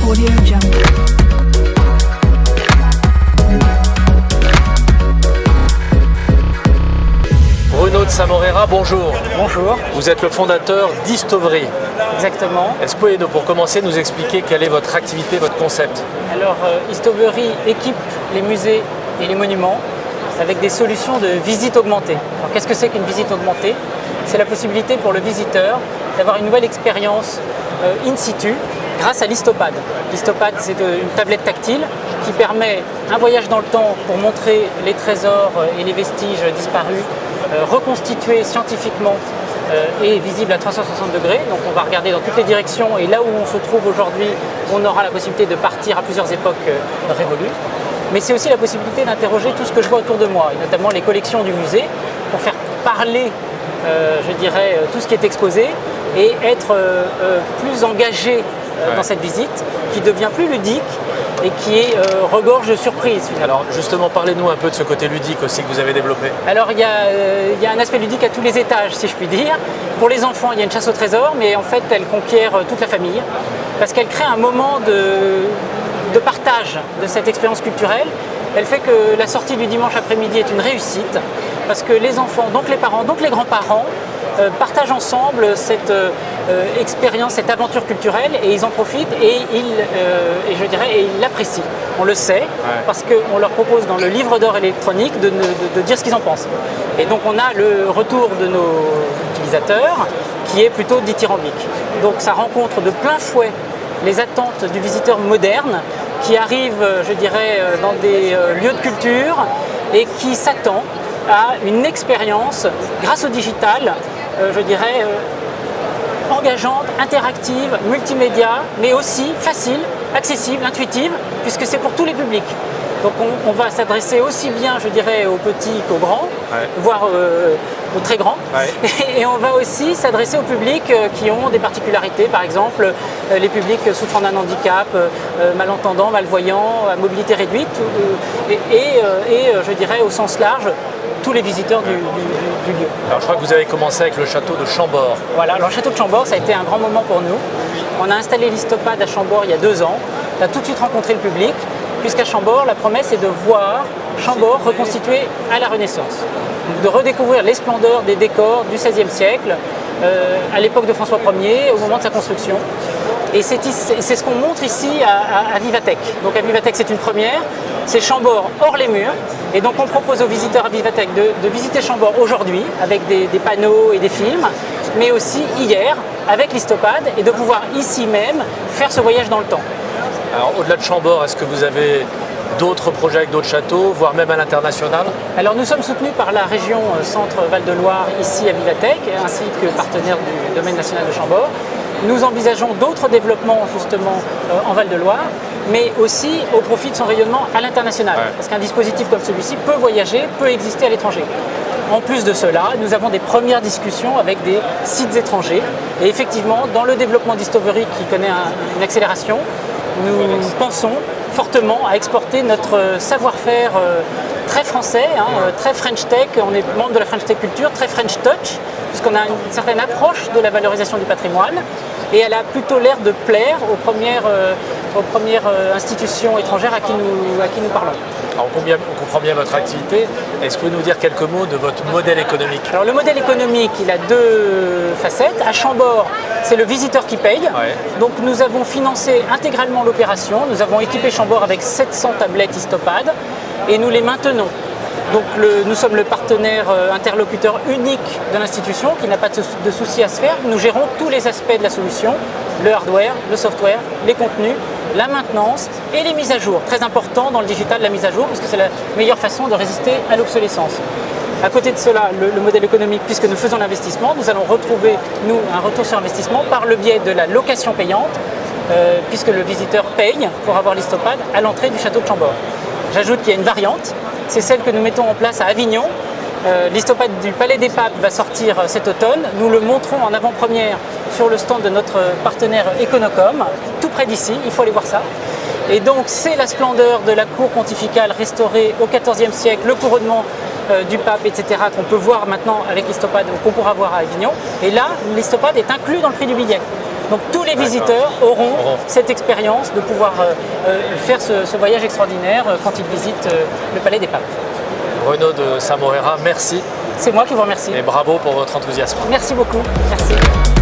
Audio Jungle. Bruno de Samorera, bonjour. Bonjour. Vous êtes le fondateur d'Histovery. Exactement. Est-ce que vous pouvez, pour commencer, nous expliquer quelle est votre activité, votre concept? Alors, Histovery équipe les musées et les monuments avec des solutions de visite augmentée. Alors, qu'est-ce que c'est qu'une visite augmentée? C'est la possibilité pour le visiteur d'avoir une nouvelle expérience in situ grâce à l'histopad. L'histopad, c'est une tablette tactile qui permet un voyage dans le temps pour montrer les trésors et les vestiges disparus, reconstitués scientifiquement et visibles à 360 degrés. Donc on va regarder dans toutes les directions et là où on se trouve aujourd'hui, on aura la possibilité de partir à plusieurs époques révolues. Mais c'est aussi la possibilité d'interroger tout ce que je vois autour de moi, et notamment les collections du musée, pour faire parler, je dirais, tout ce qui est exposé et être plus engagé dans cette visite, qui devient plus ludique et qui est regorge de surprises finalement. Alors justement, parlez-nous un peu de ce côté ludique aussi que vous avez développé. Alors il y a un aspect ludique à tous les étages, si je puis dire. Pour les enfants, il y a une chasse au trésor, mais en fait elle conquiert toute la famille, parce qu'elle crée un moment de partage de cette expérience culturelle. Elle fait que la sortie du dimanche après-midi est une réussite, parce que les enfants, donc les parents, donc les grands-parents, partagent ensemble cette expérience, cette aventure culturelle, et ils en profitent et ils l'apprécient. On le sait, parce qu'on leur propose dans le livre d'or électronique de dire ce qu'ils en pensent. Et donc on a le retour de nos utilisateurs qui est plutôt dithyrambique. Donc ça rencontre de plein fouet les attentes du visiteur moderne qui arrive, je dirais, dans des lieux de culture et qui s'attend à une expérience grâce au digital, je dirais, engageante, interactive, multimédia, mais aussi facile, accessible, intuitive, puisque c'est pour tous les publics. Donc on va s'adresser aussi bien, je dirais, aux petits qu'aux grands, voire aux très grands. Et on va aussi s'adresser aux publics qui ont des particularités, par exemple les publics souffrant d'un handicap, malentendants, malvoyants, à mobilité réduite, et je dirais au sens large, tous les visiteurs du lieu. Alors je crois que vous avez commencé avec le château de Chambord. Voilà, alors le château de Chambord, ça a été un grand moment pour nous. On a installé l'histopad à Chambord il y a 2 ans. On a tout de suite rencontré le public, puisqu'à Chambord, la promesse est de voir Chambord reconstitué à la Renaissance. Donc, de redécouvrir les splendeurs des décors du XVIe siècle, à l'époque de François Ier, au moment de sa construction. Et c'est ce qu'on montre ici à Vivatech. Donc à Vivatech, c'est une première. C'est Chambord hors les murs. Et donc on propose aux visiteurs à Vivatech de visiter Chambord aujourd'hui avec des panneaux et des films, mais aussi hier avec l'histopad, et de pouvoir ici même faire ce voyage dans le temps. Alors au-delà de Chambord, est-ce que vous avez d'autres projets avec d'autres châteaux, voire même à l'international? Alors nous sommes soutenus par la région Centre-Val de Loire ici à Vivatech, ainsi que partenaire du domaine national de Chambord. Nous envisageons d'autres développements justement en Val de Loire, mais aussi au profit de son rayonnement à l'international. Parce qu'un dispositif comme celui-ci peut voyager, peut exister à l'étranger. En plus de cela, nous avons des premières discussions avec des sites étrangers. Et effectivement, dans le développement d'Histovery qui connaît une accélération, nous pensons fortement à exporter notre savoir-faire très français, très French Tech. On est membre de la French Tech Culture, très French Touch, puisqu'on a une certaine approche de la valorisation du patrimoine. Et elle a plutôt l'air de plaire aux premières institutions étrangères à qui nous parlons. Alors on comprend bien votre activité. Est-ce que vous pouvez nous dire quelques mots de votre modèle économique? Alors le modèle économique, il a 2 facettes. À Chambord, c'est le visiteur qui paye. Donc nous avons financé intégralement l'opération. Nous avons équipé Chambord avec 700 tablettes histopad et nous les maintenons. Donc nous sommes le partenaire interlocuteur unique de l'institution qui n'a pas de souci à se faire. Nous gérons tous les aspects de la solution, le hardware, le software, les contenus, la maintenance et les mises à jour. Très important dans le digital, la mise à jour, parce que c'est la meilleure façon de résister à l'obsolescence. À côté de cela, le modèle économique, puisque nous faisons l'investissement, nous allons retrouver, nous, un retour sur investissement par le biais de la location payante, puisque le visiteur paye pour avoir l'histopad à l'entrée du château de Chambord. J'ajoute qu'il y a une variante, c'est celle que nous mettons en place à Avignon. L'histopad du Palais des Papes va sortir cet automne. Nous le montrons en avant-première sur le stand de notre partenaire Econocom, tout près d'ici, il faut aller voir ça. Et donc c'est la splendeur de la cour pontificale restaurée au XIVe siècle, le couronnement du pape, etc., qu'on peut voir maintenant avec l'histopad, qu'on pourra voir à Avignon. Et là, l'histopad est inclus dans le prix du billet. Donc tous les D'accord. visiteurs auront cette expérience de pouvoir faire ce voyage extraordinaire quand ils visitent le Palais des Papes. Bruno de Samorera, merci C'est moi qui vous remercie. et bravo pour votre enthousiasme. Merci beaucoup. Merci.